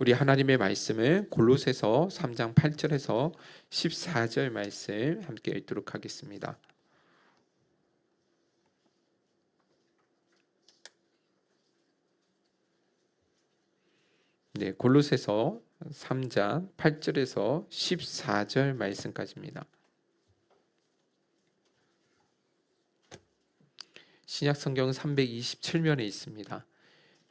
우리 하나님의 말씀을 골로새서 3장 8절에서 14절 말씀 함께 읽도록 하겠습니다. 네, 골로새서 3장 8절에서 14절 말씀까지입니다. 신약 성경 327면에 있습니다.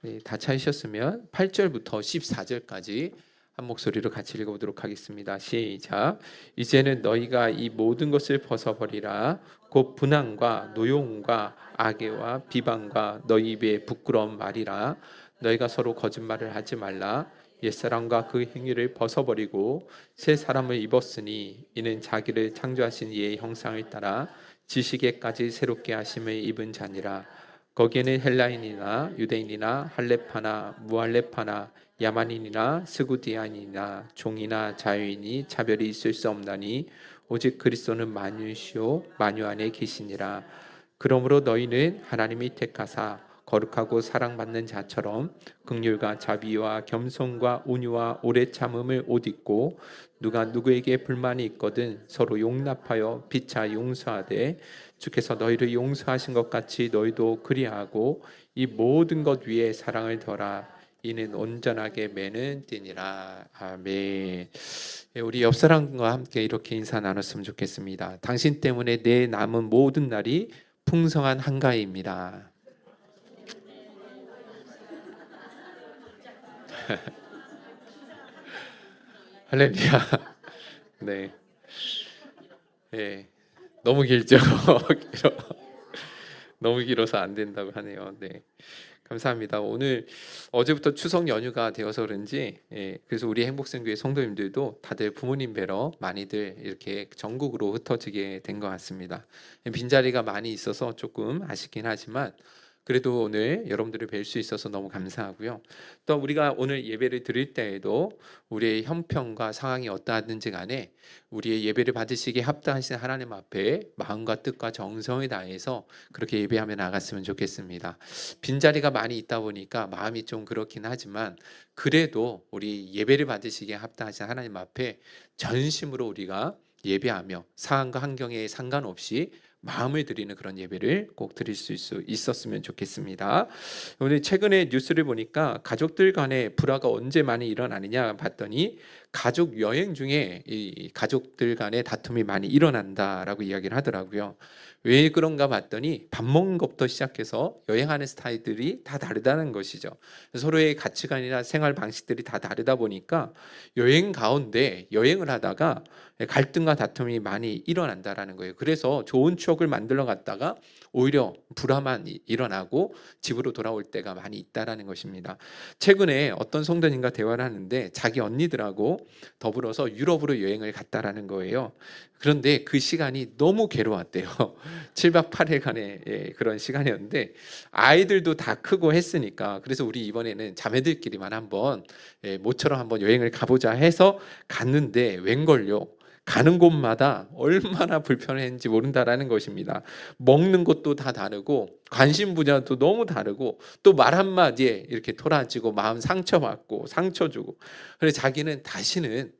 네, 다 찾으셨으면 8절부터 14절까지 한 목소리로 같이 읽어보도록 하겠습니다. 시작. 이제는 너희가 이 모든 것을 벗어버리라. 곧 분항과 노용과 악의와 비방과 너희 입에 부끄러운 말이라. 너희가 서로 거짓말을 하지 말라. 옛사람과 그 행위를 벗어버리고 새 사람을 입었으니 이는 자기를 창조하신 이의 형상을 따라 지식에까지 새롭게 하심을 입은 자니라. 거기에는 헬라인이나 유대인이나 할레파나 무할레파나 야만인이나 스구디안이나 종이나 자유인이 차별이 있을 수 없나니 오직 그리스도는 만유시요 만유 안에 계시니라. 그러므로 너희는 하나님이 택하사 거룩하고 사랑받는 자처럼 긍휼과 자비와 겸손과 온유와 오래 참음을 옷 입고 누가 누구에게 불만이 있거든 서로 용납하여 피차 용서하되 주께서 너희를 용서하신 것 같이 너희도 그리하고 이 모든 것 위에 사랑을 더라. 이는 온전하게 매는 띠니라. 아멘. 우리 옆 사람과 함께 이렇게 인사 나눴으면 좋겠습니다. 당신 때문에 내 남은 모든 날이 풍성한 한가위입니다. 할렐루야. 네. 네. 너무 길죠. 너무 길어서 안 된다고 하네요. 네. 감사합니다. 오늘 어제부터 추석 연휴가 되어서 그런지 그래서 우리 행복생교회 성도님들도 다들 부모님 뵈러 많이들 이렇게 전국으로 흩어지게 된 것 같습니다. 빈자리가 많이 있어서 조금 아쉽긴 하지만 그래도 오늘 여러분들을 뵐 수 있어서 너무 감사하고요. 또 우리가 오늘 예배를 드릴 때에도 우리의 형편과 상황이 어떠하든지 간에 우리의 예배를 받으시기에 합당하신 하나님 앞에 마음과 뜻과 정성을 다해서 그렇게 예배하며 나갔으면 좋겠습니다. 빈자리가 많이 있다 보니까 마음이 좀 그렇긴 하지만 그래도 우리 예배를 받으시기에 합당하신 하나님 앞에 전심으로 우리가 예배하며 상황과 환경에 상관없이 마음을 드리는 그런 예배를 꼭 드릴 수 있었으면 좋겠습니다. 오늘 최근에 뉴스를 보니까 가족들 간의 불화가 언제 많이 일어나느냐 봤더니 가족 여행 중에 이 가족들 간의 다툼이 많이 일어난다라고 이야기를 하더라고요. 왜 그런가 봤더니 밥 먹는 것부터 시작해서 여행하는 스타일들이 다 다르다는 것이죠. 서로의 가치관이나 생활 방식들이 다 다르다 보니까 여행 가운데 여행을 하다가 갈등과 다툼이 많이 일어난다라는 거예요. 그래서 좋은 추억을 만들어 갔다가 오히려 불화만 일어나고 집으로 돌아올 때가 많이 있다라는 것입니다. 최근에 어떤 성도님과 대화를 하는데 자기 언니들하고 더불어서 유럽으로 여행을 갔다라는 거예요. 그런데 그 시간이 너무 괴로웠대요. 7박 8일간의 그런 시간이었는데 아이들도 다 크고 했으니까 그래서 우리 이번에는 자매들끼리만 한번 모처럼 한번 여행을 가보자 해서 갔는데 웬걸요. 가는 곳마다 얼마나 불편했는지 모른다라는 것입니다. 먹는 것도 다 다르고 관심 분야도 너무 다르고 또 말 한마디에 이렇게 토라지고 마음 상처받고 상처 주고 그래서 자기는 다시는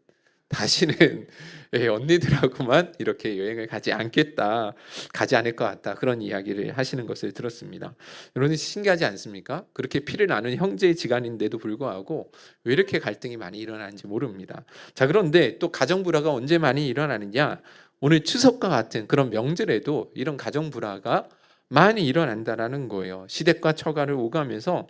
언니들하고만 이렇게 여행을 가지 않을 것 같다 그런 이야기를 하시는 것을 들었습니다. 여러분 신기하지 않습니까? 그렇게 피를 나눈 형제지간인데도 불구하고 왜 이렇게 갈등이 많이 일어나는지 모릅니다. 자, 그런데 또 가정불화가 언제 많이 일어나느냐? 오늘 추석과 같은 그런 명절에도 이런 가정불화가 많이 일어난다라는 거예요. 시댁과 처가를 오가면서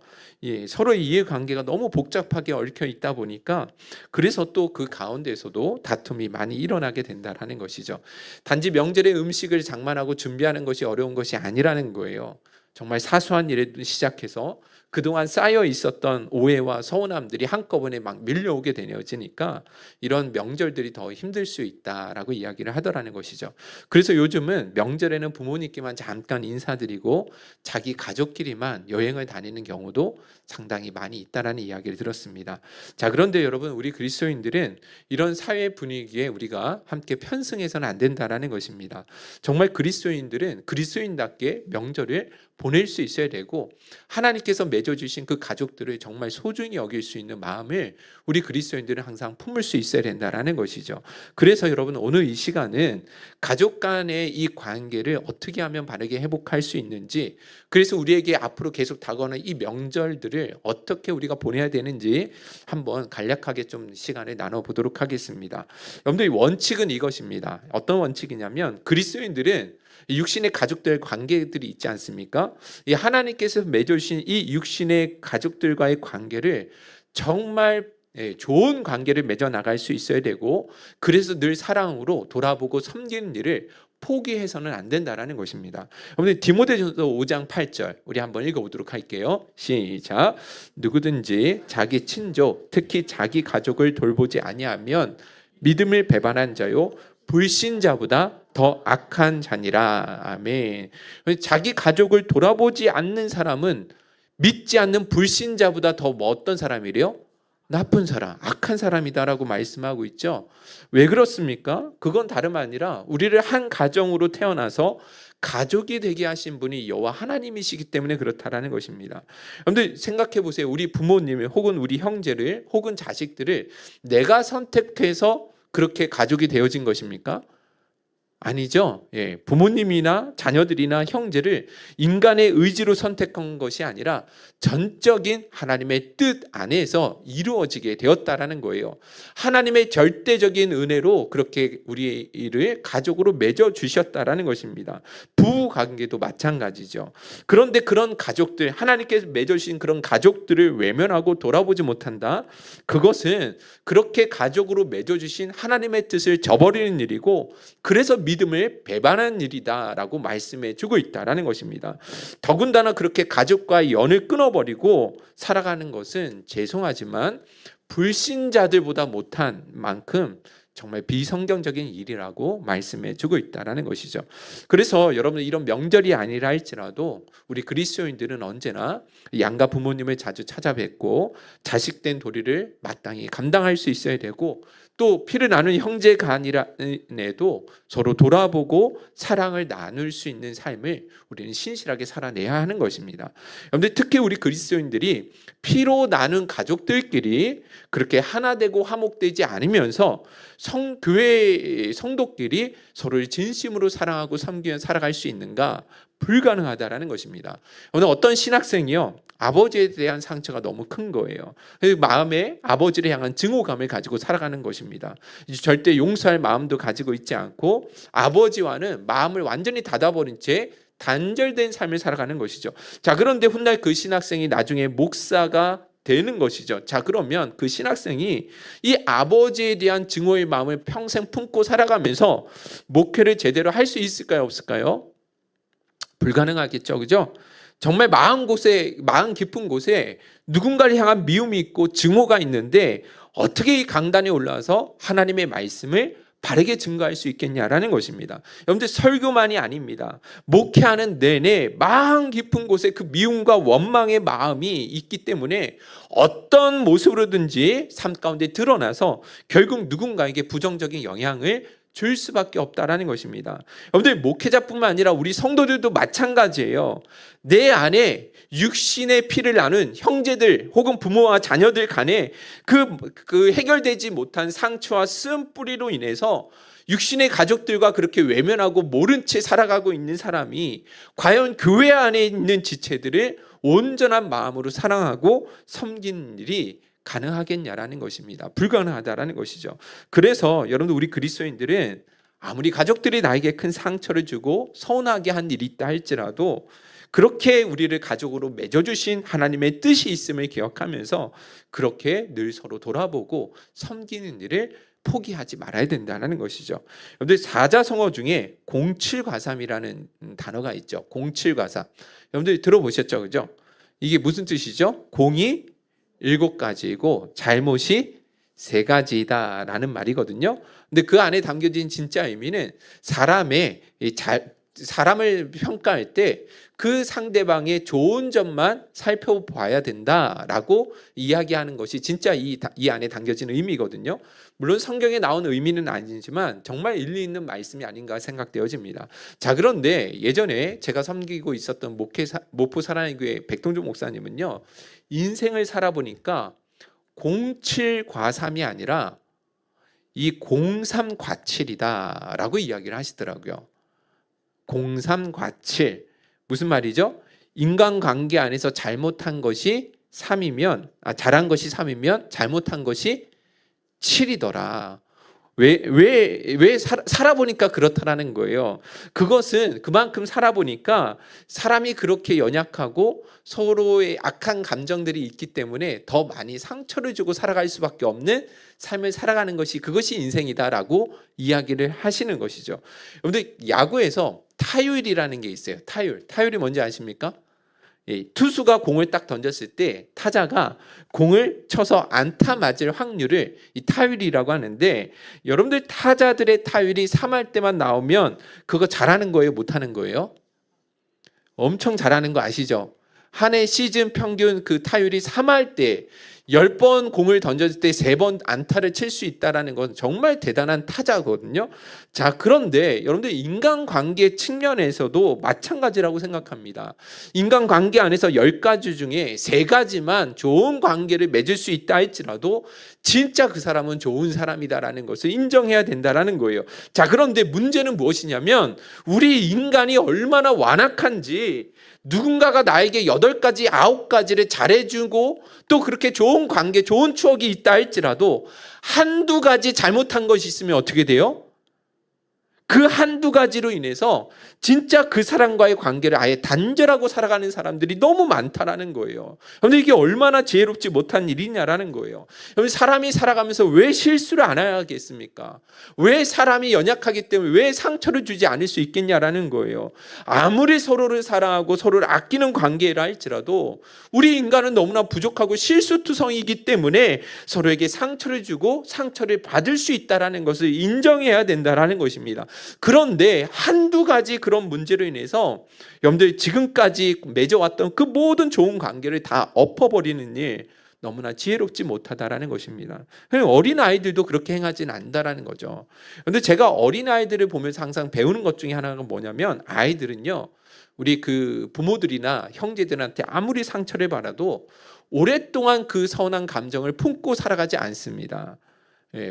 서로의 이해관계가 너무 복잡하게 얽혀 있다 보니까 그래서 또 그 가운데서도 다툼이 많이 일어나게 된다라는 것이죠. 단지 명절에 음식을 장만하고 준비하는 것이 어려운 것이 아니라는 거예요. 정말 사소한 일에 시작해서 그동안 쌓여 있었던 오해와 서운함들이 한꺼번에 막 밀려오게 되어지니까 이런 명절들이 더 힘들 수 있다라고 이야기를 하더라는 것이죠. 그래서 요즘은 명절에는 부모님께만 잠깐 인사드리고 자기 가족끼리만 여행을 다니는 경우도 상당히 많이 있다라는 이야기를 들었습니다. 자, 그런데 여러분 우리 그리스도인들은 이런 사회 분위기에 우리가 함께 편승해서는 안 된다라는 것입니다. 정말 그리스도인들은 그리스도인답게 명절을 보낼 수 있어야 되고 하나님께서 맺어주신 그 가족들을 정말 소중히 여길 수 있는 마음을 우리 그리스도인들은 항상 품을 수 있어야 된다라는 것이죠. 그래서 여러분 오늘 이 시간은 가족 간의 이 관계를 어떻게 하면 바르게 회복할 수 있는지, 그래서 우리에게 앞으로 계속 다가오는 이 명절들을 어떻게 우리가 보내야 되는지 한번 간략하게 좀 시간을 나눠보도록 하겠습니다. 여러분들 원칙은 이것입니다. 어떤 원칙이냐면 그리스도인들은 육신의 가족들 관계들이 있지 않습니까? 이 하나님께서 맺어주신 이 육신의 가족들과의 관계를 정말 좋은 관계를 맺어 나갈 수 있어야 되고, 그래서 늘 사랑으로 돌아보고 섬기는 일을 포기해서는 안 된다라는 것입니다. 여러분 디모데전서 5장 8절 우리 한번 읽어보도록 할게요. 시작. 누구든지 자기 친족 특히 자기 가족을 돌보지 아니하면 믿음을 배반한 자요 불신자보다 더 악한 자니라. 아멘. 자기 가족을 돌아보지 않는 사람은 믿지 않는 불신자보다 더 어떤 사람이래요? 나쁜 사람, 악한 사람이다라고 말씀하고 있죠. 왜 그렇습니까? 그건 다름 아니라 우리를 한 가정으로 태어나서 가족이 되게 하신 분이 여호와 하나님이시기 때문에 그렇다라는 것입니다. 여러분들 생각해 보세요. 우리 부모님을 혹은 우리 형제를 혹은 자식들을 내가 선택해서 그렇게 가족이 되어진 것입니까? 아니죠. 부모님이나 자녀들이나 형제를 인간의 의지로 선택한 것이 아니라 전적인 하나님의 뜻 안에서 이루어지게 되었다라는 거예요. 하나님의 절대적인 은혜로 그렇게 우리를 가족으로 맺어 주셨다라는 것입니다. 부부 관계도 마찬가지죠. 그런데 그런 가족들, 하나님께서 맺어 주신 그런 가족들을 외면하고 돌아보지 못한다. 그것은 그렇게 가족으로 맺어 주신 하나님의 뜻을 저버리는 일이고, 그래서 믿음을 배반한 일이다라고 말씀해 주고 있다라는 것입니다. 더군다나 그렇게 가족과의 연을 끊어버리고 살아가는 것은 죄송하지만 불신자들보다 못한 만큼 정말 비성경적인 일이라고 말씀해 주고 있다라는 것이죠. 그래서 여러분 이런 명절이 아니라 할지라도 우리 그리스도인들은 언제나 양가 부모님을 자주 찾아뵙고 자식된 도리를 마땅히 감당할 수 있어야 되고, 또 피를 나눈 형제 간이라도 서로 돌아보고 사랑을 나눌 수 있는 삶을 우리는 신실하게 살아내야 하는 것입니다. 그런데 특히 우리 그리스도인들이 피로 나눈 가족들끼리 그렇게 하나 되고 화목되지 않으면서 교회 성도끼리 서로를 진심으로 사랑하고 섬기며 살아갈 수 있는가? 불가능하다라는 것입니다. 오늘 어떤 신학생이요, 아버지에 대한 상처가 너무 큰 거예요. 마음에 아버지를 향한 증오감을 가지고 살아가는 것입니다. 절대 용서할 마음도 가지고 있지 않고 아버지와는 마음을 완전히 닫아버린 채 단절된 삶을 살아가는 것이죠. 자, 그런데 훗날 그 신학생이 나중에 목사가 되는 것이죠. 자, 그러면 그 신학생이 이 아버지에 대한 증오의 마음을 평생 품고 살아가면서 목회를 제대로 할 수 있을까요? 없을까요? 불가능하겠죠. 그죠? 정말 마음 깊은 곳에 누군가를 향한 미움이 있고 증오가 있는데 어떻게 이 강단에 올라와서 하나님의 말씀을 바르게 증거할 수 있겠냐라는 것입니다. 여러분들 설교만이 아닙니다. 목회하는 내내 마음 깊은 곳에 그 미움과 원망의 마음이 있기 때문에 어떤 모습으로든지 삶 가운데 드러나서 결국 누군가에게 부정적인 영향을 줄 수밖에 없다라는 것입니다. 여러분들 목회자뿐만 아니라 우리 성도들도 마찬가지예요. 내 안에 육신의 피를 나눈 형제들 혹은 부모와 자녀들 간에 그 해결되지 못한 상처와 쓴뿌리로 인해서 육신의 가족들과 그렇게 외면하고 모른 채 살아가고 있는 사람이 과연 교회 안에 있는 지체들을 온전한 마음으로 사랑하고 섬기는 일이 가능하겠냐라는 것입니다. 불가능하다라는 것이죠. 그래서 여러분들 우리 그리스도인들은 아무리 가족들이 나에게 큰 상처를 주고 서운하게 한 일이 있다 할지라도 그렇게 우리를 가족으로 맺어주신 하나님의 뜻이 있음을 기억하면서 그렇게 늘 서로 돌아보고 섬기는 일을 포기하지 말아야 된다는 것이죠. 여러분들 사자성어 중에 07과삼이라는 단어가 있죠. 07과삼. 여러분들 들어보셨죠? 그죠? 이게 무슨 뜻이죠? 공이 7가지이고 잘못이 3가지이다라는 말이거든요. 근데 그 안에 담겨진 진짜 의미는 사람의 사람을 평가할 때 그 상대방의 좋은 점만 살펴봐야 된다라고 이야기하는 것이 진짜 이 안에 담겨진 의미거든요. 물론 성경에 나온 의미는 아니지만 정말 일리 있는 말씀이 아닌가 생각되어집니다. 자, 그런데 예전에 제가 섬기고 있었던 모포 사랑의 교회 백동준 목사님은요, 인생을 살아보니까 07과삼이 아니라 이 03과칠이다라고 이야기를 하시더라고요. 03과칠. 무슨 말이죠? 인간관계 안에서 잘못한 것이 3이면, 잘한 것이 3이면 잘못한 것이 7이더라. 왜 살아보니까 그렇다라는 거예요. 그것은 그만큼 살아보니까 사람이 그렇게 연약하고 서로의 악한 감정들이 있기 때문에 더 많이 상처를 주고 살아갈 수밖에 없는 삶을 살아가는 것이, 그것이 인생이다라고 이야기를 하시는 것이죠. 여러분들, 야구에서 타율이라는 게 있어요. 타율이 뭔지 아십니까? 투수가 공을 딱 던졌을 때 타자가 공을 쳐서 안타 맞을 확률을 이 타율이라고 하는데, 여러분들 타자들의 타율이 3할 때만 나오면 그거 잘하는 거예요, 못하는 거예요? 엄청 잘하는 거 아시죠? 한 해 시즌 평균 그 타율이 3할 때 10번 공을 던졌을 때 3번 안타를 칠 수 있다는 건 정말 대단한 타자거든요. 자, 그런데 여러분들 인간관계 측면에서도 마찬가지라고 생각합니다. 인간관계 안에서 10가지 중에 3가지만 좋은 관계를 맺을 수 있다 할지라도 진짜 그 사람은 좋은 사람이다라는 것을 인정해야 된다라는 거예요. 자, 그런데 문제는 무엇이냐면 우리 인간이 얼마나 완악한지, 누군가가 나에게 8가지, 9가지를 잘해주고 또 그렇게 좋은 관계, 좋은 추억이 있다 할지라도 한두 가지 잘못한 것이 있으면 어떻게 돼요? 그 한두 가지로 인해서 진짜 그 사람과의 관계를 아예 단절하고 살아가는 사람들이 너무 많다라는 거예요. 그런데 이게 얼마나 지혜롭지 못한 일이냐라는 거예요. 사람이 살아가면서 왜 실수를 안 하겠습니까? 왜 사람이 연약하기 때문에 왜 상처를 주지 않을 수 있겠냐라는 거예요. 아무리 서로를 사랑하고 서로를 아끼는 관계라 할지라도 우리 인간은 너무나 부족하고 실수투성이기 때문에 서로에게 상처를 주고 상처를 받을 수 있다라는 것을 인정해야 된다라는 것입니다. 그런데 한두 가지 그런 문제로 인해서 여러분들이 지금까지 맺어왔던 그 모든 좋은 관계를 다 엎어버리는 일, 너무나 지혜롭지 못하다라는 것입니다. 어린아이들도 그렇게 행하지는 않는다라는 거죠. 그런데 제가 어린아이들을 보면서 항상 배우는 것 중에 하나가 뭐냐면, 아이들은요, 우리 그 부모들이나 형제들한테 아무리 상처를 받아도 오랫동안 그 서운한 감정을 품고 살아가지 않습니다.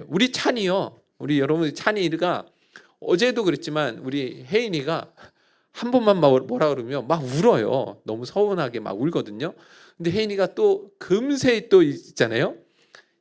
우리 찬이요, 우리 여러분 찬이가 어제도 그랬지만 우리 혜인이가 한 번만 뭐라 그러면 막 울어요. 너무 서운하게 막 울거든요. 근데 혜인이가 또 금세 또 있잖아요,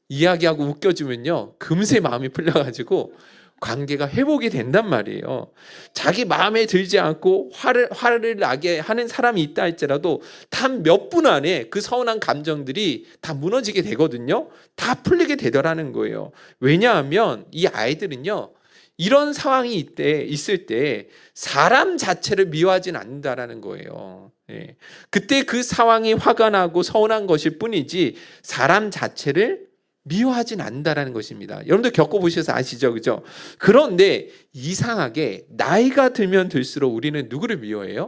이야기하고 웃겨주면요 금세 마음이 풀려가지고 관계가 회복이 된단 말이에요. 자기 마음에 들지 않고 화를 나게 하는 사람이 있다 할지라도 단 몇 분 안에 그 서운한 감정들이 다 무너지게 되거든요. 다 풀리게 되더라는 거예요. 왜냐하면 이 아이들은요, 이런 상황이 있을 때 사람 자체를 미워하진 않는다라는 거예요. 그때 그 상황이 화가 나고 서운한 것일 뿐이지 사람 자체를 미워하진 않는다라는 것입니다. 여러분들 겪어보셔서 아시죠? 그죠? 그런데 이상하게 나이가 들면 들수록 우리는 누구를 미워해요?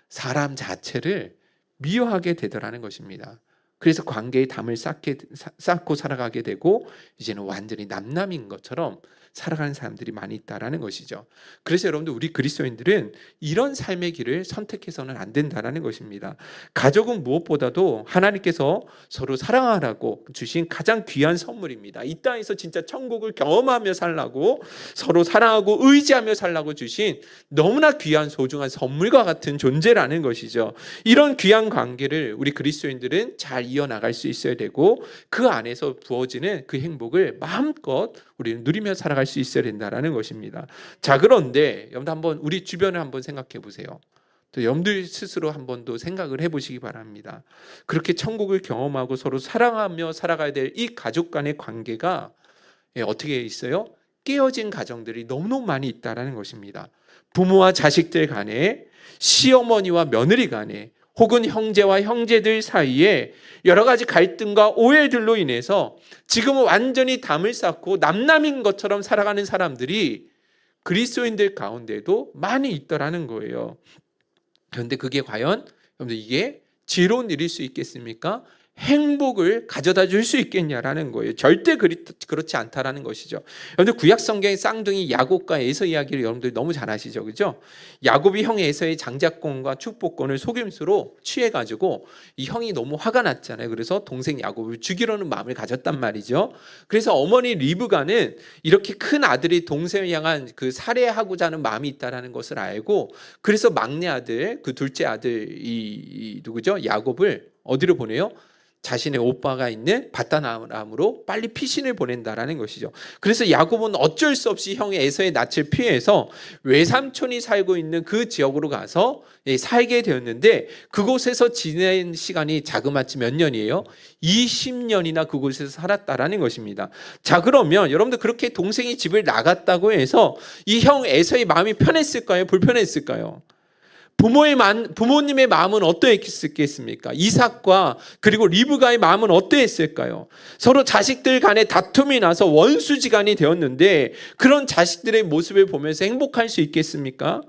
사람 자체를 미워하게 되더라는 것입니다. 그래서 관계의 담을 쌓고 살아가게 되고 이제는 완전히 남남인 것처럼 살아가는 사람들이 많이 있다라는 것이죠. 그래서 여러분들, 우리 그리스도인들은 이런 삶의 길을 선택해서는 안 된다라는 것입니다. 가족은 무엇보다도 하나님께서 서로 사랑하라고 주신 가장 귀한 선물입니다. 이 땅에서 진짜 천국을 경험하며 살라고, 서로 사랑하고 의지하며 살라고 주신 너무나 귀한 소중한 선물과 같은 존재라는 것이죠. 이런 귀한 관계를 우리 그리스도인들은 잘 이어나갈 수 있어야 되고, 그 안에서 부어지는 그 행복을 마음껏 우리는 누리며 살아갈 수 있어야 된다라는 것입니다. 자, 그런데 여러분들 한번 우리 주변을 한번 생각해 보세요. 또 여러분들 스스로 한 번 더 생각을 해보시기 바랍니다. 그렇게 천국을 경험하고 서로 사랑하며 살아가야 될 이 가족 간의 관계가 어떻게 있어요? 깨어진 가정들이 너무너무 많이 있다라는 것입니다. 부모와 자식들 간에, 시어머니와 며느리 간에, 혹은 형제와 형제들 사이에 여러 가지 갈등과 오해들로 인해서 지금은 완전히 담을 쌓고 남남인 것처럼 살아가는 사람들이 그리스도인들 가운데도 많이 있더라는 거예요. 그런데 그게 과연 여러분들 이게 지혜로운 일일 수 있겠습니까? 행복을 가져다 줄 수 있겠냐라는 거예요. 절대 그렇지 않다라는 것이죠. 여러분들 구약 성경의 쌍둥이 야곱과 에서 이야기를 여러분들 너무 잘 아시죠, 그죠? 야곱이 형 에서의 장자권과 축복권을 속임수로 취해가지고 이 형이 너무 화가 났잖아요. 그래서 동생 야곱을 죽이려는 마음을 가졌단 말이죠. 그래서 어머니 리브가는 이렇게 큰 아들이 동생을 향한 그 살해하고자 하는 마음이 있다라는 것을 알고, 그래서 막내 아들, 그 둘째 아들 이 누구죠? 야곱을 어디로 보내요? 자신의 오빠가 있는 바다나람으로 빨리 피신을 보낸다라는 것이죠. 그래서 야곱은 어쩔 수 없이 형 에서의 낯을 피해서 외삼촌이 살고 있는 그 지역으로 가서 살게 되었는데, 그곳에서 지낸 시간이 자그마치 몇 년이에요? 20년이나 그곳에서 살았다라는 것입니다. 자, 그러면 여러분들 그렇게 동생이 집을 나갔다고 해서 이 형 에서의 마음이 편했을까요? 불편했을까요? 부모님의 마음은 어떠했겠습니까? 이삭과 그리고 리브가의 마음은 어떠했을까요? 서로 자식들 간에 다툼이 나서 원수지간이 되었는데 그런 자식들의 모습을 보면서 행복할 수 있겠습니까?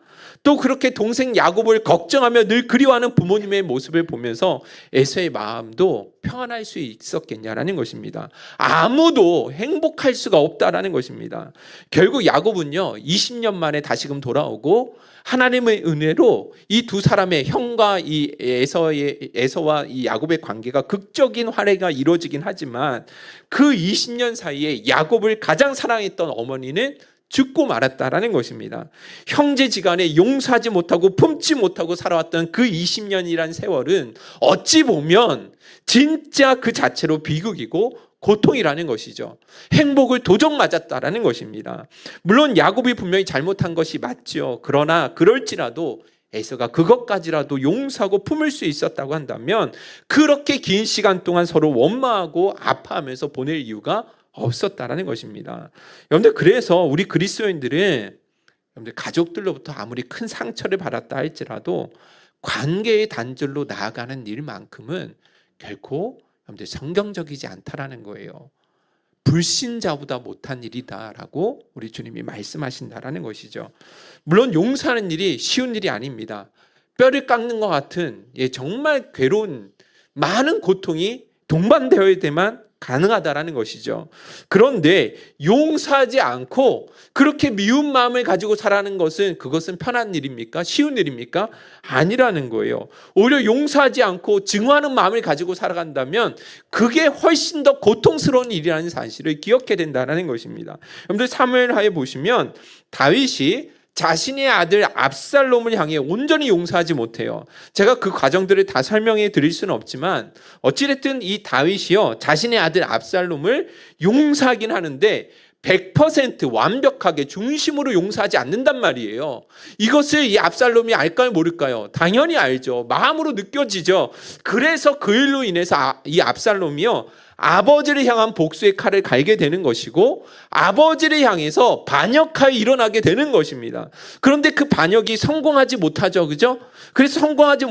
또 그렇게 동생 야곱을 걱정하며 늘 그리워하는 부모님의 모습을 보면서 에서의 마음도 평안할 수 있었겠냐라는 것입니다. 아무도 행복할 수가 없다라는 것입니다. 결국 야곱은요 20년 만에 다시금 돌아오고 하나님의 은혜로 이 두 사람의 형과 이 에서와 이 야곱의 관계가 극적인 화해가 이루어지긴 하지만 그 20년 사이에 야곱을 가장 사랑했던 어머니는 죽고 말았다라는 것입니다. 형제지간에 용서하지 못하고 품지 못하고 살아왔던 그 20년이란 세월은 어찌 보면 진짜 그 자체로 비극이고 고통이라는 것이죠. 행복을 도적 맞았다라는 것입니다. 물론 야곱이 분명히 잘못한 것이 맞죠. 그러나 그럴지라도 에서가 그것까지라도 용서하고 품을 수 있었다고 한다면 그렇게 긴 시간 동안 서로 원망하고 아파하면서 보낼 이유가 없었다라는 것입니다. 여러분들 그래서 우리 그리스도인들은 여러분들 가족들로부터 아무리 큰 상처를 받았다 할지라도 관계의 단절로 나아가는 일만큼은 결코 여러분들 성경적이지 않다라는 거예요. 불신자보다 못한 일이다라고 우리 주님이 말씀하신다라는 것이죠. 물론 용서하는 일이 쉬운 일이 아닙니다. 뼈를 깎는 것 같은 정말 괴로운 많은 고통이 동반되어야 되만 가능하다라는 것이죠. 그런데 용서하지 않고 그렇게 미운 마음을 가지고 살아가는 것은 그것은 편한 일입니까? 쉬운 일입니까? 아니라는 거예요. 오히려 용서하지 않고 증오하는 마음을 가지고 살아간다면 그게 훨씬 더 고통스러운 일이라는 사실을 기억해야 된다는 것입니다. 여러분들 사무엘하에 보시면 다윗이 자신의 아들 압살롬을 향해 온전히 용서하지 못해요. 제가 그 과정들을 다 설명해 드릴 수는 없지만 어찌됐든 이 다윗이요 자신의 아들 압살롬을 용서하긴 하는데 100% 완벽하게 중심으로 용서하지 않는단 말이에요. 이것을 이 압살롬이 알까요 모를까요? 당연히 알죠. 마음으로 느껴지죠. 그래서 그 일로 인해서 이 압살롬이요 아버지를 향한 복수의 칼을 갈게 되는 것이고 아버지를 향해서 반역하여 일어나게 되는 것입니다. 그런데 그 반역이 성공하지 못하죠. 그죠? 그래서 성공하지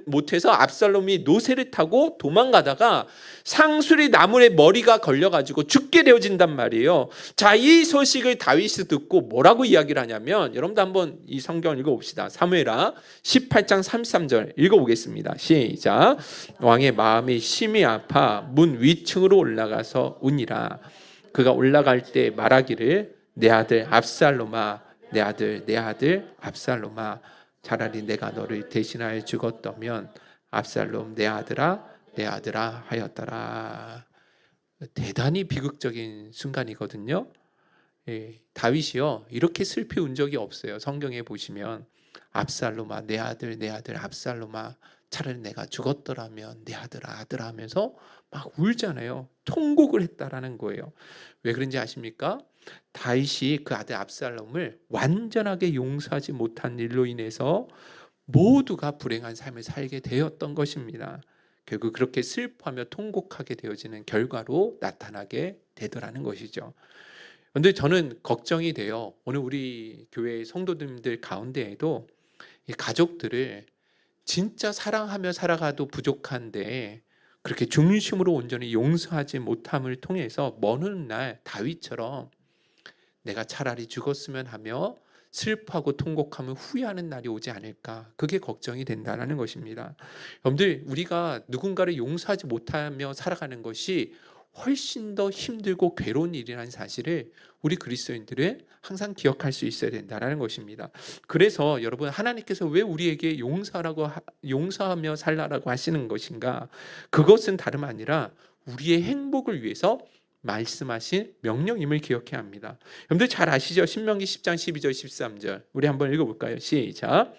못해서 압살롬이 노새를 타고 도망가다가 상수리 나무에 머리가 걸려가지고 죽게 되어진단 말이에요. 자, 이 소식을 다윗이 듣고 뭐라고 이야기를 하냐면 여러분도 한번 이 성경을 읽어봅시다. 사무엘하 18장 33절 읽어보겠습니다. 시작. 왕의 마음이 심히 아파 문 위층으로 올라가서 우니라. 그가 올라갈 때 말하기를 내 아들 압살롬아 내 아들 압살롬아 차라리 내가 너를 대신하여 죽었다면 압살롬 내 아들아 하였더라. 대단히 비극적인 순간이거든요. 다윗이요 이렇게 슬피 운 적이 없어요. 성경에 보시면 압살롬아 내 아들 압살롬아 차라리 내가 죽었더라면 내 아들아 하면서 막 울잖아요. 통곡을 했다라는 거예요. 왜 그런지 아십니까? 다윗이 그 아들 압살롬을 완전하게 용서하지 못한 일로 인해서 모두가 불행한 삶을 살게 되었던 것입니다. 결국 그렇게 슬퍼하며 통곡하게 되어지는 결과로 나타나게 되더라는 것이죠. 그런데 저는 걱정이 돼요. 오늘 우리 교회 성도님들 가운데에도 이 가족들을 진짜 사랑하며 살아가도 부족한데 그렇게 중심으로 온전히 용서하지 못함을 통해서 먼 훗날 다윗처럼 내가 차라리 죽었으면 하며 슬퍼하고 통곡하면 후회하는 날이 오지 않을까, 그게 걱정이 된다는 것입니다. 여러분들, 우리가 누군가를 용서하지 못하며 살아가는 것이 훨씬 더 힘들고 괴로운 일이라는 사실을 우리 그리스도인들은 항상 기억할 수 있어야 된다는 것입니다. 그래서 여러분, 하나님께서 왜 우리에게 용서하며 살라라고 하시는 것인가? 그것은 다름 아니라 우리의 행복을 위해서 말씀하신 명령임을 기억해야 합니다. 여러분들 잘 아시죠? 신명기 10장 12절 13절 우리 한번 읽어볼까요? 시작.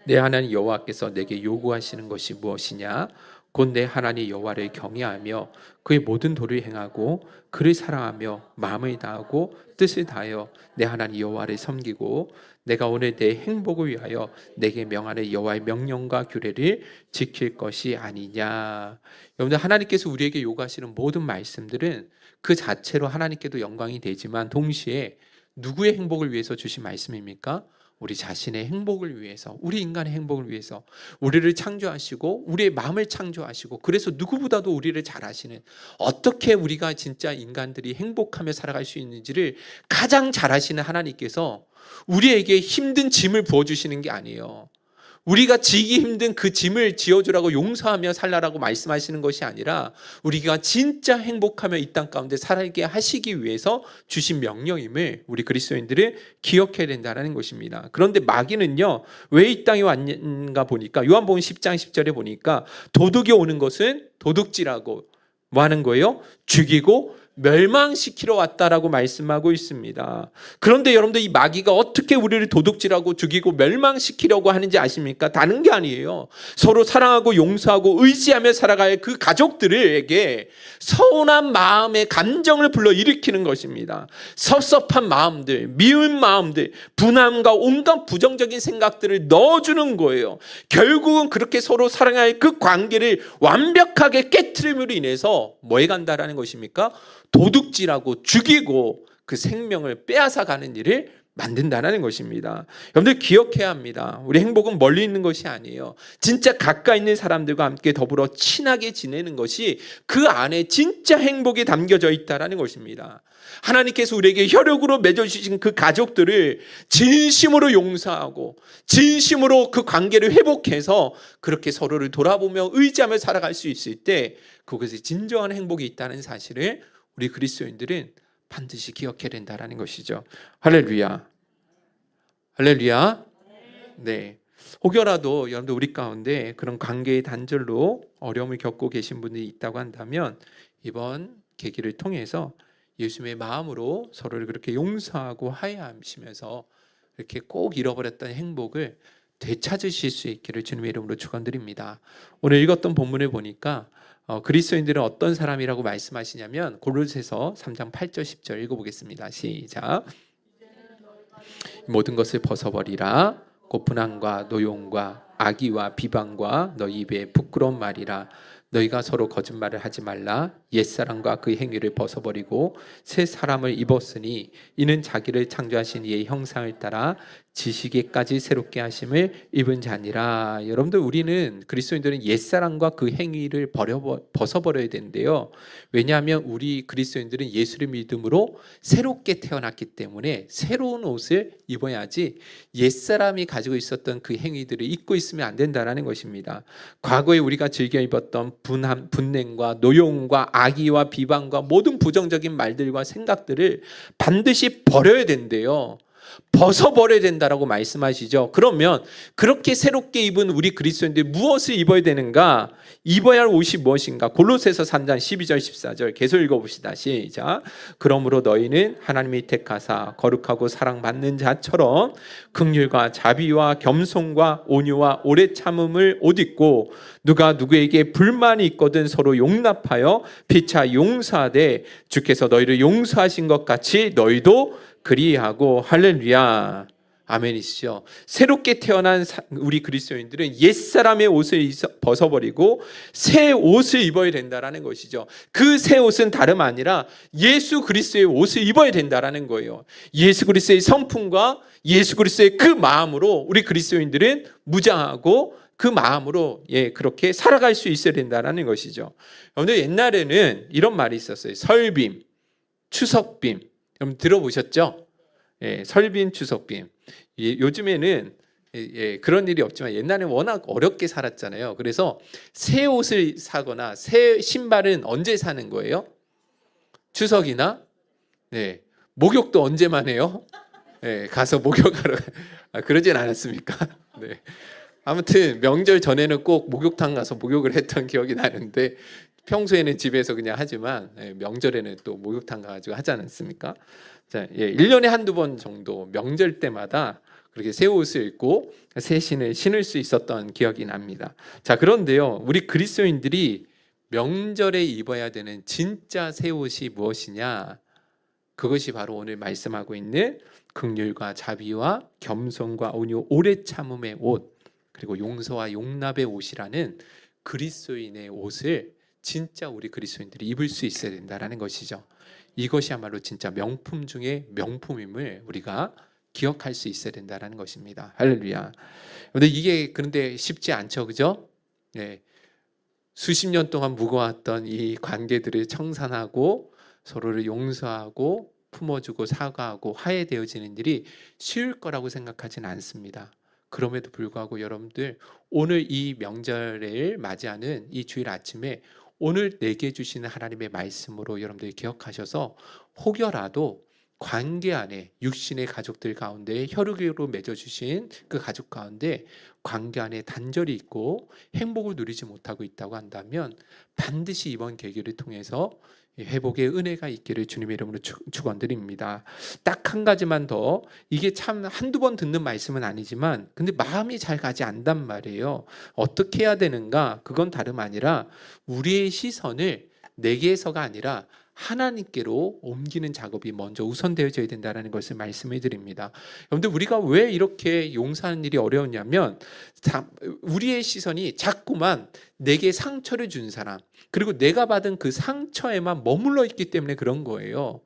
내 하나님 여호와께서 내게 요구하시는 것이 무엇이냐? 곧 내 하나님 여호와를 경외하며 그의 모든 도를 행하고 그를 사랑하며 마음을 다하고 뜻을 다하여 내 하나님 여호와를 섬기고 내가 오늘 내 행복을 위하여 내게 명하는 여호와의 명령과 규례를 지킬 것이 아니냐. 여러분들, 하나님께서 우리에게 요구하시는 모든 말씀들은 그 자체로 하나님께도 영광이 되지만 동시에 누구의 행복을 위해서 주신 말씀입니까? 우리 자신의 행복을 위해서, 우리 인간의 행복을 위해서 우리를 창조하시고 우리의 마음을 창조하시고, 그래서 누구보다도 우리를 잘 아시는, 어떻게 우리가 진짜 인간들이 행복하며 살아갈 수 있는지를 가장 잘 아시는 하나님께서 우리에게 힘든 짐을 부어주시는 게 아니에요. 우리가 지기 힘든 그 짐을 지어주라고 용서하며 살라라고 말씀하시는 것이 아니라 우리가 진짜 행복하며 이 땅 가운데 살게 하시기 위해서 주신 명령임을 우리 그리스도인들은 기억해야 된다는 것입니다. 그런데 마귀는요, 왜 이 땅에 왔는가 보니까 요한복음 10장 10절에 보니까 도둑이 오는 것은 도둑질하고 뭐 하는 거예요? 죽이고 멸망시키러 왔다라고 말씀하고 있습니다. 그런데 여러분들, 이 마귀가 어떻게 우리를 도둑질하고 죽이고 멸망시키려고 하는지 아십니까? 다른 게 아니에요. 서로 사랑하고 용서하고 의지하며 살아갈 그 가족들에게 서운한 마음의 감정을 불러일으키는 것입니다. 섭섭한 마음들, 미운 마음들, 분함과 온갖 부정적인 생각들을 넣어주는 거예요. 결국은 그렇게 서로 사랑할 그 관계를 완벽하게 깨트림으로 인해서 뭐에 간다라는 것입니까? 도둑질하고 죽이고 그 생명을 빼앗아 가는 일을 만든다는 것입니다. 여러분들 기억해야 합니다. 우리 행복은 멀리 있는 것이 아니에요. 진짜 가까이 있는 사람들과 함께 더불어 친하게 지내는 것이 그 안에 진짜 행복이 담겨져 있다는 것입니다. 하나님께서 우리에게 혈육으로 맺어주신 그 가족들을 진심으로 용서하고 진심으로 그 관계를 회복해서 그렇게 서로를 돌아보며 의지하며 살아갈 수 있을 때 그것에 진정한 행복이 있다는 사실을 우리 그리스도인들은 반드시 기억해야 된다는 것이죠. 할렐루야. 할렐루야. 네. 혹여라도 여러분들 우리 가운데 그런 관계의 단절로 어려움을 겪고 계신 분들이 있다고 한다면 이번 계기를 통해서 예수님의 마음으로 서로를 그렇게 용서하고 화해하시면서 이렇게 꼭 잃어버렸던 행복을 되찾으실 수 있기를 주님의 이름으로 축원드립니다. 오늘 읽었던 본문을 보니까 그리스도인들은 어떤 사람이라고 말씀하시냐면 골로새서 3장 8절 10절 읽어보겠습니다. 시작. 모든 것을 벗어버리라. 곧 분함과 노용과 악의와 비방과 너희 입에 부끄러운 말이라. 너희가 서로 거짓말을 하지 말라. 옛사람과 그 행위를 벗어버리고 새 사람을 입었으니 이는 자기를 창조하신 이의 형상을 따라 지식에까지 새롭게 하심을 입은 자니라. 여러분들, 우리는 그리스도인들은 옛사람과 그 행위를 벗어버려야 되는데요. 왜냐하면 우리 그리스도인들은 예수를 믿음으로 새롭게 태어났기 때문에 새로운 옷을 입어야지 옛사람이 가지고 있었던 그 행위들을 입고 있으면 안 된다는 것입니다. 과거에 우리가 즐겨 입었던 분함, 분냉과 노용과 악의와 비방과 모든 부정적인 말들과 생각들을 반드시 버려야 된대요. 벗어버려야 된다라고 말씀하시죠. 그러면 그렇게 새롭게 입은 우리 그리스도인들이 무엇을 입어야 되는가? 입어야 할 옷이 무엇인가? 골로새서 3장 12절 14절 계속 읽어봅시다. 시작. 그러므로 너희는 하나님이 택하사 거룩하고 사랑받는 자처럼 긍휼과 자비와 겸손과 온유와 오래 참음을 옷 입고 누가 누구에게 불만이 있거든 서로 용납하여 피차 용서하되 주께서 너희를 용서하신 것 같이 너희도 그리하고. 할렐루야. 아멘이시죠. 새롭게 태어난 우리 그리스도인들은 옛사람의 옷을 벗어버리고 새 옷을 입어야 된다는 것이죠. 그 새 옷은 다름 아니라 예수 그리스도의 옷을 입어야 된다는 거예요. 예수 그리스도의 성품과 예수 그리스도의 그 마음으로 우리 그리스도인들은 무장하고 그 마음으로 그렇게 살아갈 수 있어야 된다는 것이죠. 그런데 옛날에는 이런 말이 있었어요. 설빔, 추석빔. 여러분 들어보셨죠? 설빔, 추석빔. 요즘에는 그런 일이 없지만 옛날에는 워낙 어렵게 살았잖아요. 그래서 새 옷을 사거나 새 신발은 언제 사는 거예요? 추석이나 목욕도 언제만 해요? 가서 목욕하러 그러진 않았습니까? 네. 아무튼 명절 전에는 꼭 목욕탕 가서 목욕을 했던 기억이 나는데 평소에는 집에서 그냥 하지만 명절에는 또 목욕탕 가가지고 하지 않았습니까? 자, 1년에 한두 번 정도 명절 때마다 그렇게 새 옷을 입고 새 신을 신을 수 있었던 기억이 납니다. 자, 그런데요, 우리 그리스도인들이 명절에 입어야 되는 진짜 새 옷이 무엇이냐? 그것이 바로 오늘 말씀하고 있는 긍휼과 자비와 겸손과 온유 오래 참음의 옷, 그리고 용서와 용납의 옷이라는 그리스도인의 옷을 진짜 우리 그리스도인들이 입을 수 있어야 된다라는 것이죠. 이것이야말로 진짜 명품 중에 명품임을 우리가 기억할 수 있어야 된다라는 것입니다. 할렐루야. 근데 이게 그런데 쉽지 않죠, 그죠? 수십 년 동안 묵어왔던 이 관계들을 청산하고 서로를 용서하고 품어주고 사과하고 화해되어지는 일이 쉬울 거라고 생각하지는 않습니다. 그럼에도 불구하고 여러분들 오늘 이 명절을 맞이하는 이 주일 아침에 오늘 내게 주시는 하나님의 말씀으로 여러분들이 기억하셔서 혹여라도 관계 안에 육신의 가족들 가운데 혈육으로 맺어주신 그 가족 가운데 관계 안에 단절이 있고 행복을 누리지 못하고 있다고 한다면 반드시 이번 계기를 통해서 회복의 은혜가 있기를 주님의 이름으로 축원드립니다. 딱 한 가지만 더, 이게 참 한두 번 듣는 말씀은 아니지만 근데 마음이 잘 가지 않단 말이에요. 어떻게 해야 되는가? 그건 다름 아니라 우리의 시선을 내게서가 아니라 하나님께로 옮기는 작업이 먼저 우선되어져야 된다는 것을 말씀해 드립니다. 여러분들, 우리가 왜 이렇게 용서하는 일이 어려웠냐면 우리의 시선이 자꾸만 내게 상처를 준 사람, 그리고 내가 받은 그 상처에만 머물러 있기 때문에 그런 거예요.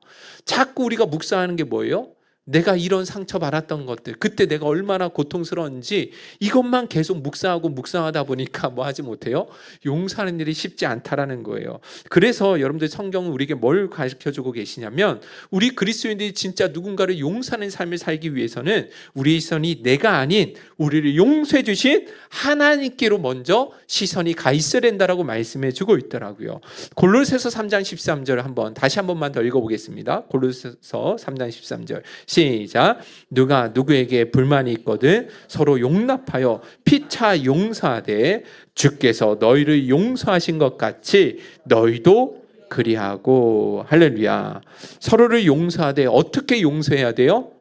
자꾸 우리가 묵상하는 게 뭐예요? 내가 이런 상처 받았던 것들, 그때 내가 얼마나 고통스러운지 이것만 계속 묵상하다 보니까 뭐 하지 못해요? 용서하는 일이 쉽지 않다라는 거예요. 그래서 여러분들 성경은 우리에게 뭘 가르쳐주고 계시냐면 우리 그리스도인들이 진짜 누군가를 용서하는 삶을 살기 위해서는 우리의 시선이 내가 아닌 우리를 용서해 주신 하나님께로 먼저 시선이 가 있어야 된다라고 말씀해 주고 있더라고요. 골로새서 3장 13절 다시 한 번만 더 읽어보겠습니다. 골로새서 3장 13절 시작. 누가 누구에게 불만이 있거든 서로 용납하여 피차 용서하되 주께서 너희를 용서하신 것 같이 너희도 그리하고. 할렐루야. 서로를 용서하되 어떻게 용서해야 돼요?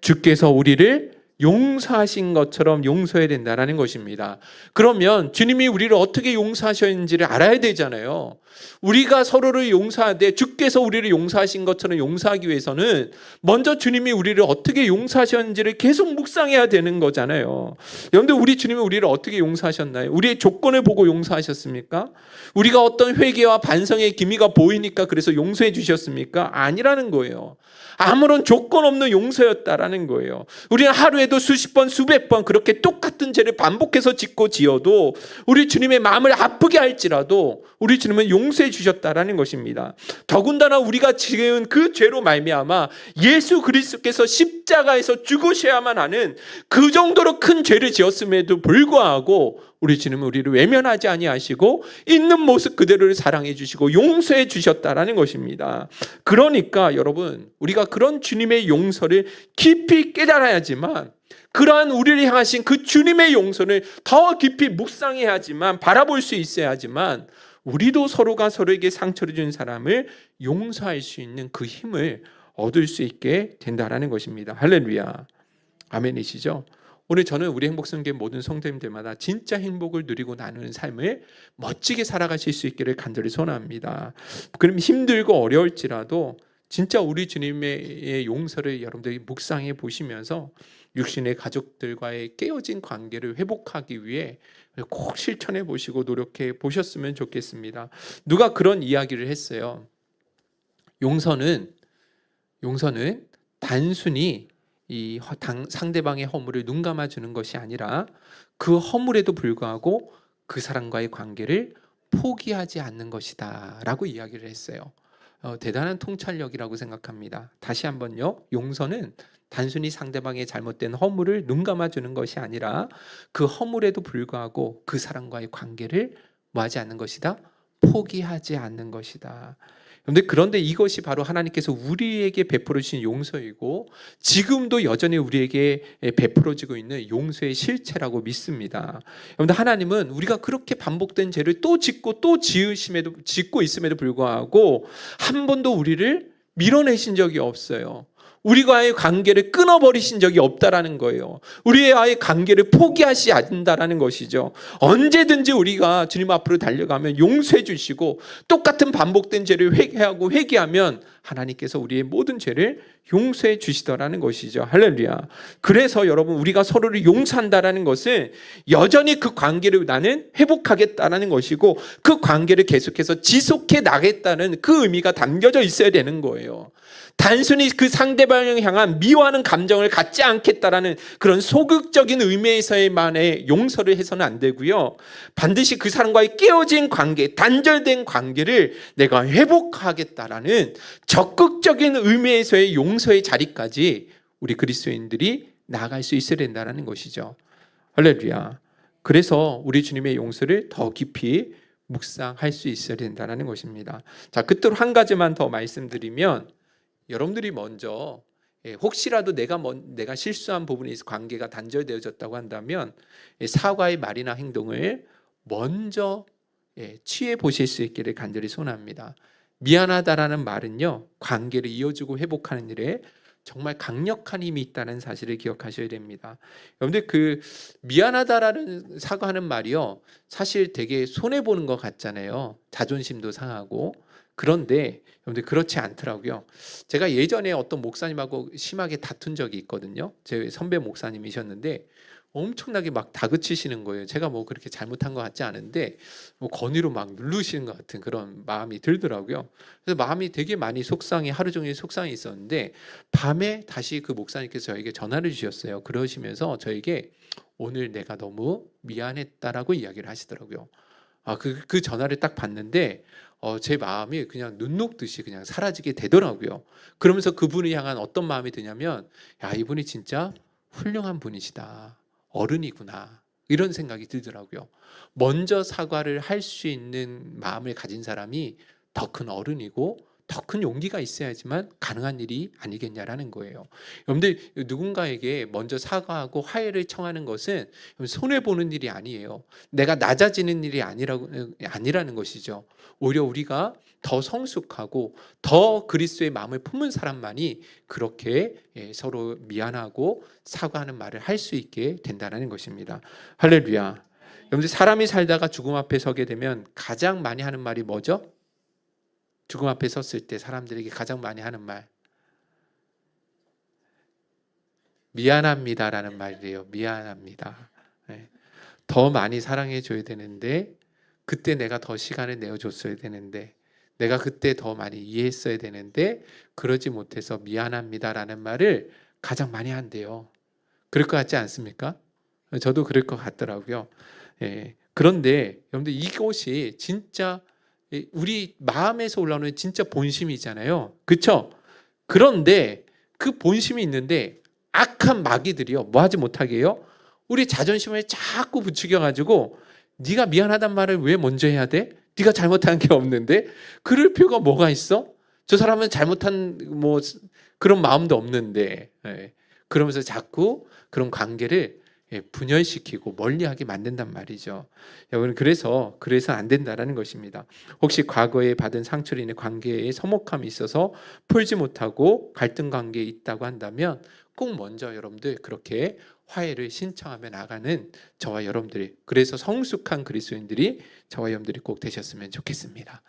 주께서 우리를 용서하신 것처럼 용서해야 된다는 것입니다. 그러면 주님이 우리를 어떻게 용서하셨는지를 알아야 되잖아요. 우리가 서로를 용서하되 주께서 우리를 용서하신 것처럼 용서하기 위해서는 먼저 주님이 우리를 어떻게 용서하셨는지를 계속 묵상해야 되는 거잖아요. 여러분들, 우리 주님이 우리를 어떻게 용서하셨나요? 우리의 조건을 보고 용서하셨습니까? 우리가 어떤 회개와 반성의 기미가 보이니까 그래서 용서해 주셨습니까? 아니라는 거예요. 아무런 조건 없는 용서였다라는 거예요. 우리는 하루에도 수십 번 수백 번 그렇게 똑같은 죄를 반복해서 짓고 지어도 우리 주님의 마음을 아프게 할지라도 우리 주님은 용서해 주셨다라는 것입니다. 더군다나 우리가 지은 그 죄로 말미암아 예수 그리스도께서 십자가에서 죽으셔야만 하는 그 정도로 큰 죄를 지었음에도 불구하고 우리 주님은 우리를 외면하지 아니하시고 있는 모습 그대로를 사랑해 주시고 용서해 주셨다라는 것입니다. 그러니까 여러분, 우리가 그런 주님의 용서를 깊이 깨달아야지만, 그러한 우리를 향하신 그 주님의 용서를 더 깊이 묵상해야지만, 바라볼 수 있어야지만 우리도 서로가 서로에게 상처를 준 사람을 용서할 수 있는 그 힘을 얻을 수 있게 된다라는 것입니다. 할렐루야. 아멘이시죠? 오늘 저는 우리 행복성교회 모든 성도님들마다 진짜 행복을 누리고 나누는 삶을 멋지게 살아가실 수 있기를 간절히 소원합니다. 그럼 힘들고 어려울지라도 진짜 우리 주님의 용서를 여러분들이 묵상해 보시면서 육신의 가족들과의 깨어진 관계를 회복하기 위해 꼭 실천해 보시고 노력해 보셨으면 좋겠습니다. 누가 그런 이야기를 했어요. 용서는 단순히 이 상대방의 허물을 눈 감아주는 것이 아니라 그 허물에도 불구하고 그 사람과의 관계를 포기하지 않는 것이다 라고 이야기를 했어요. 대단한 통찰력이라고 생각합니다. 다시 한번요. 용서는 단순히 상대방의 잘못된 허물을 눈 감아주는 것이 아니라 그 허물에도 불구하고 그 사람과의 관계를 뭐하지 않는 것이다? 포기하지 않는 것이다. 그런데 이것이 바로 하나님께서 우리에게 베풀어 주신 용서이고 지금도 여전히 우리에게 베풀어지고 있는 용서의 실체라고 믿습니다. 여러분들, 하나님은 우리가 그렇게 반복된 죄를 또 짓고 또 짓고 있음에도 불구하고 한 번도 우리를 밀어내신 적이 없어요. 우리와의 관계를 끊어버리신 적이 없다라는 거예요. 우리와의 관계를 포기하지 않는다라는 것이죠. 언제든지 우리가 주님 앞으로 달려가면 용서해 주시고 똑같은 반복된 죄를 회개하고 회개하면 하나님께서 우리의 모든 죄를 용서해 주시더라는 것이죠. 할렐루야. 그래서 여러분, 우리가 서로를 용서한다라는 것은 여전히 그 관계를 나는 회복하겠다라는 것이고 그 관계를 계속해서 지속해 나가겠다는 그 의미가 담겨져 있어야 되는 거예요. 단순히 그 상대방을 향한 미워하는 감정을 갖지 않겠다라는 그런 소극적인 의미에서만의 용서를 해서는 안 되고요. 반드시 그 사람과의 깨어진 관계, 단절된 관계를 내가 회복하겠다라는 적극적인 의미에서의 용서의 자리까지 우리 그리스도인들이 나아갈 수 있어야 된다는 것이죠. 할렐루야. 그래서 우리 주님의 용서를 더 깊이 묵상할 수 있어야 된다는 것입니다. 자, 끝으로 한 가지만 더 말씀드리면, 여러분들이 먼저 혹시라도 내가 실수한 부분이 있어 관계가 단절되어졌다고 한다면 사과의 말이나 행동을 먼저 취해 보실 수 있기를 간절히 소원합니다. 미안하다라는 말은요, 관계를 이어주고 회복하는 일에 정말 강력한 힘이 있다는 사실을 기억하셔야 됩니다. 여러분들, 그 미안하다라는 사과하는 말이요, 사실 되게 손해 보는 것 같잖아요. 자존심도 상하고. 그런데 여러분들, 그렇지 않더라고요. 제가 예전에 어떤 목사님하고 심하게 다툰 적이 있거든요. 제 선배 목사님이셨는데 엄청나게 막 다그치시는 거예요. 제가 뭐 그렇게 잘못한 것 같지 않은데 뭐 건의로 막 누르시는 것 같은 그런 마음이 들더라고요. 그래서 마음이 되게 많이 하루 종일 속상해 있었는데 밤에 다시 그 목사님께서 저에게 전화를 주셨어요. 그러시면서 저에게 오늘 내가 너무 미안했다라고 이야기를 하시더라고요. 그 전화를 딱 받는데 제 마음이 그냥 눈 녹듯이 그냥 사라지게 되더라고요. 그러면서 그분을 향한 어떤 마음이 드냐면, 야, 이분이 진짜 훌륭한 분이시다. 어른이구나. 이런 생각이 들더라고요. 먼저 사과를 할 수 있는 마음을 가진 사람이 더 큰 어른이고 더 큰 용기가 있어야지만 가능한 일이 아니겠냐라는 거예요. 여러분들, 누군가에게 먼저 사과하고 화해를 청하는 것은 손해보는 일이 아니에요. 내가 낮아지는 일이 아니라는 것이죠. 오히려 우리가 더 성숙하고 더 그리스도의 마음을 품은 사람만이 그렇게 서로 미안하고 사과하는 말을 할 수 있게 된다는 것입니다. 할렐루야. 여러분들, 사람이 살다가 죽음 앞에 서게 되면 가장 많이 하는 말이 뭐죠? 죽음 앞에 섰을 때 사람들에게 가장 많이 하는 말, 미안합니다라는 말이에요. 미안합니다. 더 많이 사랑해 줘야 되는데, 그때 내가 더 시간을 내어줬어야 되는데, 내가 그때 더 많이 이해했어야 되는데 그러지 못해서 미안합니다라는 말을 가장 많이 한대요. 그럴 것 같지 않습니까? 저도 그럴 것 같더라고요. 그런데 여러분들, 이것이 진짜 우리 마음에서 올라오는 진짜 본심이잖아요. 그렇죠? 그런데 그 본심이 있는데 악한 마귀들이요, 뭐 하지 못하게 해요? 우리 자존심을 자꾸 부추겨가지고, 네가 미안하단 말을 왜 먼저 해야 돼? 네가 잘못한 게 없는데? 그럴 필요가 뭐가 있어? 저 사람은 잘못한 뭐 그런 마음도 없는데. 그러면서 자꾸 그런 관계를 분열시키고 멀리하게 만든단 말이죠. 여러분, 그래서 안 된다라는 것입니다. 혹시 과거에 받은 상처로 인해 관계에 서먹함이 있어서 풀지 못하고 갈등 관계에 있다고 한다면 꼭 먼저 여러분들 그렇게 화해를 신청하며 나가는 저와 여러분들이, 그래서 성숙한 그리스도인들이 저와 여러분들이 꼭 되셨으면 좋겠습니다.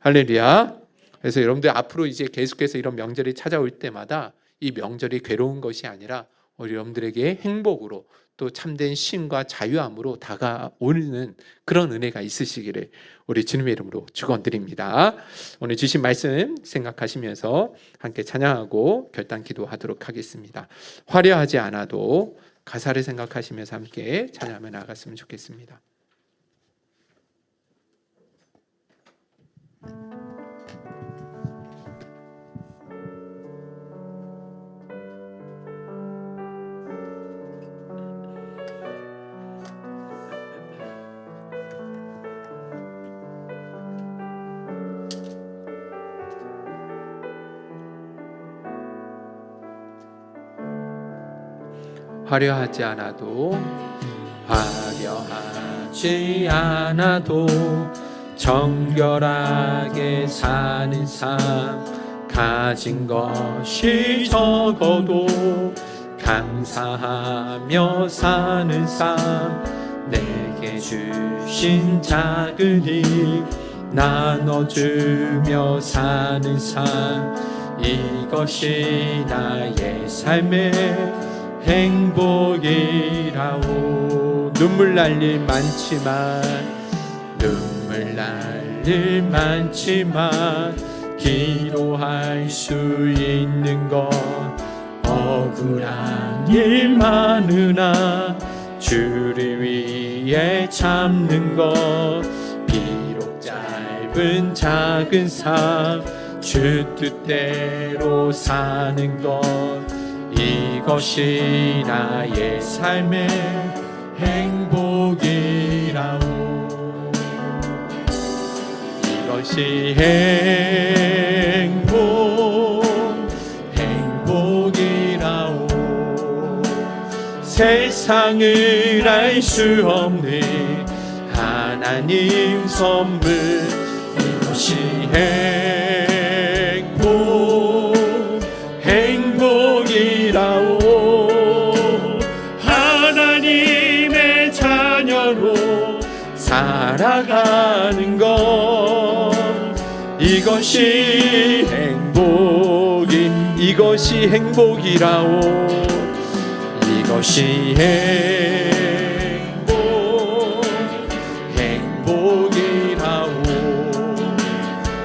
할렐루야. 그래서 여러분들 앞으로 이제 계속해서 이런 명절이 찾아올 때마다 이 명절이 괴로운 것이 아니라 우리 여러분들에게 행복으로 또 참된 쉼과 자유함으로 다가오는 그런 은혜가 있으시기를 우리 주님의 이름으로 축원드립니다. 오늘 주신 말씀 생각하시면서 함께 찬양하고 결단 기도하도록 하겠습니다. 화려하지 않아도 가사를 생각하시면서 함께 찬양하며 나갔으면 좋겠습니다. 화려하지 않아도 정결하게 사는 삶, 가진 것이 적어도 감사하며 사는 삶, 내게 주신 작은 힘 나눠주며 사는 삶, 이것이 나의 삶의 행복이라오. 눈물 날 일 많지만 기도할 수 있는 것, 억울한 일 많으나 주를 위해 참는 것, 비록 짧은 작은 삶 주 뜻대로 사는 것, 이것이 나의 삶의 행복이라오. 이것이 행복이라오. 세상을 알 수 없는 하나님 선물, 이것이 행복이라오. 하나님의 자녀로 살아가는 것, 이것이 행복이라오. 이것이 행복이라오.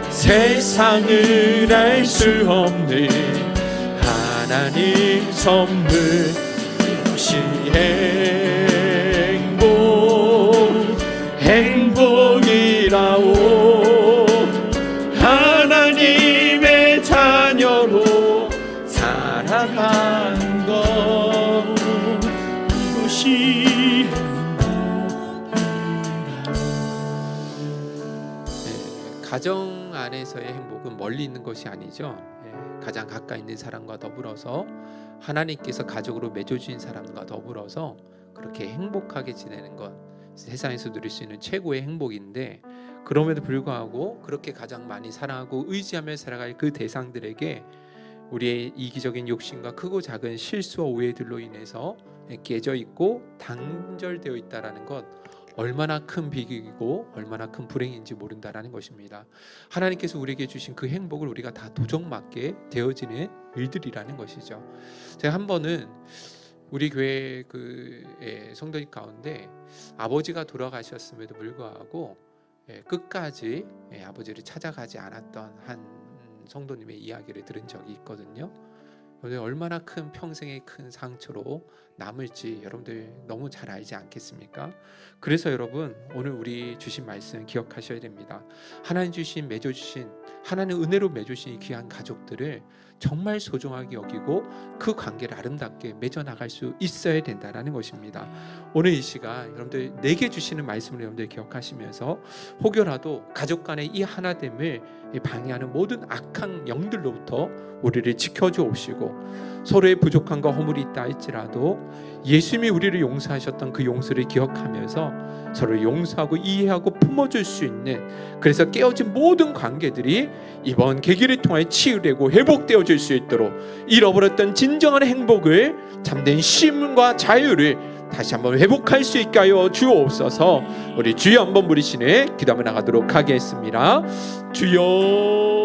세상을 알 수 없는 하나님 선물, 이것이 행복이라오. 하나님의 자녀로 살아가는 것, 이것이 가정 안에서의 행복은 멀리 있는 것이 아니죠. 가장 가까이 있는 사람과 더불어서, 하나님께서 가족으로 맺어주신 사람과 더불어서 그렇게 행복하게 지내는 것, 세상에서 누릴 수 있는 최고의 행복인데, 그럼에도 불구하고 그렇게 가장 많이 사랑하고 의지하며 살아갈 그 대상들에게 우리의 이기적인 욕심과 크고 작은 실수와 오해들로 인해서 깨져 있고 단절되어 있다라는 것, 얼마나 큰 비극이고 얼마나 큰 불행인지 모른다라는 것입니다. 하나님께서 우리에게 주신 그 행복을 우리가 다 도적맞게 되어지는 일들이라는 것이죠. 제가 한 번은 우리 교회 성도님 가운데 아버지가 돌아가셨음에도 불구하고 끝까지 아버지를 찾아가지 않았던 한 성도님의 이야기를 들은 적이 있거든요. 얼마나 큰 평생의 큰 상처로 남을지 여러분들 너무 잘 알지 않겠습니까? 그래서 여러분, 오늘 우리 주신 말씀 기억하셔야 됩니다. 하나님 주신, 맺어주신, 하나님 은혜로 맺어주신 이 귀한 가족들을 정말 소중하게 여기고 그 관계를 아름답게 맺어나갈 수 있어야 된다는 것입니다. 오늘 이 시간 여러분들 내게 주시는 말씀을 여러분들 기억하시면서, 혹여라도 가족 간의 이 하나됨을 방해하는 모든 악한 영들로부터 우리를 지켜주옵시고, 서로의 부족함과 허물이 있다 할지라도 예수님이 우리를 용서하셨던 그 용서를 기억하면서 서로 용서하고 이해하고 품어줄 수 있는, 그래서 깨어진 모든 관계들이 이번 계기를 통해 치유되고 회복되어질 수 있도록, 잃어버렸던 진정한 행복을, 참된 쉼과 자유를 다시 한번 회복할 수 있게 하여 주옵소서. 우리 주여 한번 부르시네 기도 한번 나가도록 하겠습니다. 주여.